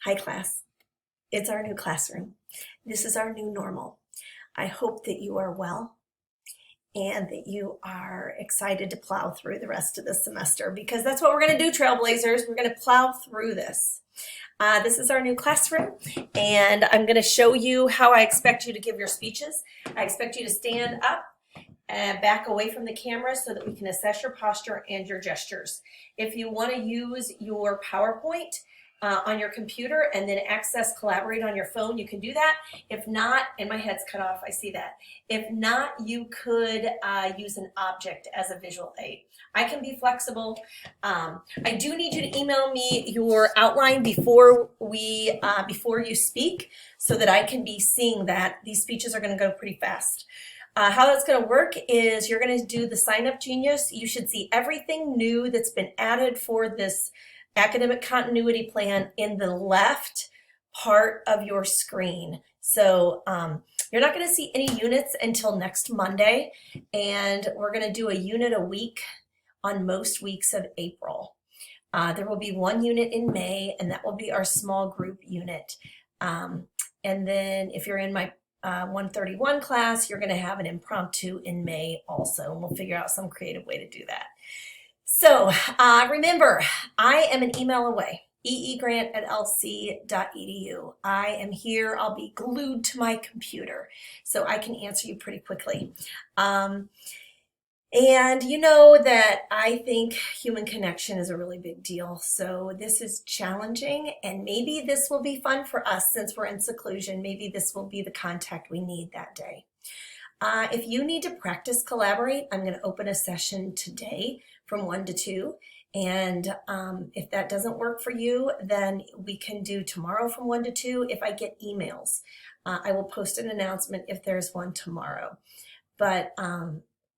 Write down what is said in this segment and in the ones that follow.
Hi class, it's our new classroom. This is our new normal. I hope that you are well and that you are excited to plow through the rest of the semester because that's what we're going to do, Trailblazers. We're going to plow through this. This is our new classroom, and I'm going to show you how I expect you to give your speeches. I expect you to stand up and back away from the camera so that we can assess your posture and your gestures. If you want to use your PowerPoint on your computer and then access Collaborate on your phone, you can do that. If not, and my head's cut off, I see that. If not, you could use an object as a visual aid. I can be flexible. I do need you to email me your outline before you speak so that I can be seeing that. These speeches are going to go pretty fast. How that's going to work is you're going to do the Sign Up Genius. You should see everything new that's been added for this academic continuity plan in the left part of your screen. So you're not going to see any units until next Monday, and we're going to do a unit a week on most weeks of April. There will be one unit in May, and that will be our small group unit. And then if you're in my 131 class, you're going to have an impromptu in May also, and we'll figure out some creative way to do that. So remember, I am an email away, eegrant@lc.edu. I am here. I'll be glued to my computer so I can answer you pretty quickly. And you know that I think human connection is a really big deal. So this is challenging, and maybe this will be fun for us since we're in seclusion. Maybe this will be the contact we need that day. If you need to practice Collaborate, I'm going to open a session today from 1 to 2. And if that doesn't work for you, then we can do tomorrow from 1 to 2 if I get emails. I will post an announcement if there's one tomorrow. But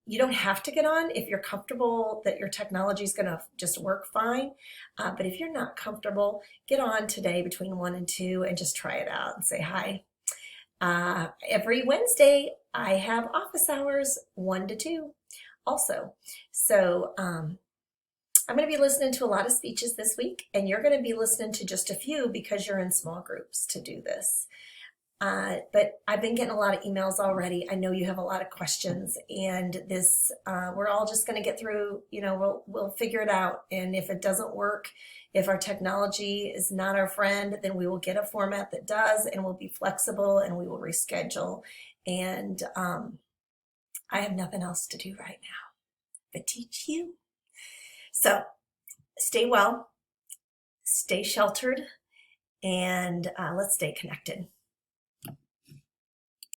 you don't have to get on if you're comfortable that your technology is going to just work fine. But if you're not comfortable, get on today between 1 and 2 and just try it out and say hi. Every Wednesday, I have office hours 1 to 2 also. So I'm going to be listening to a lot of speeches this week, and you're going to be listening to just a few because you're in small groups to do this. But I've been getting a lot of emails already. I know you have a lot of questions, and this we're all just going to get through. You know, we'll figure it out. And if it doesn't work, if our technology is not our friend, then we will get a format that does, and we'll be flexible, and we will reschedule. And I have nothing else to do right now but teach you. So stay well, stay sheltered, and let's stay connected.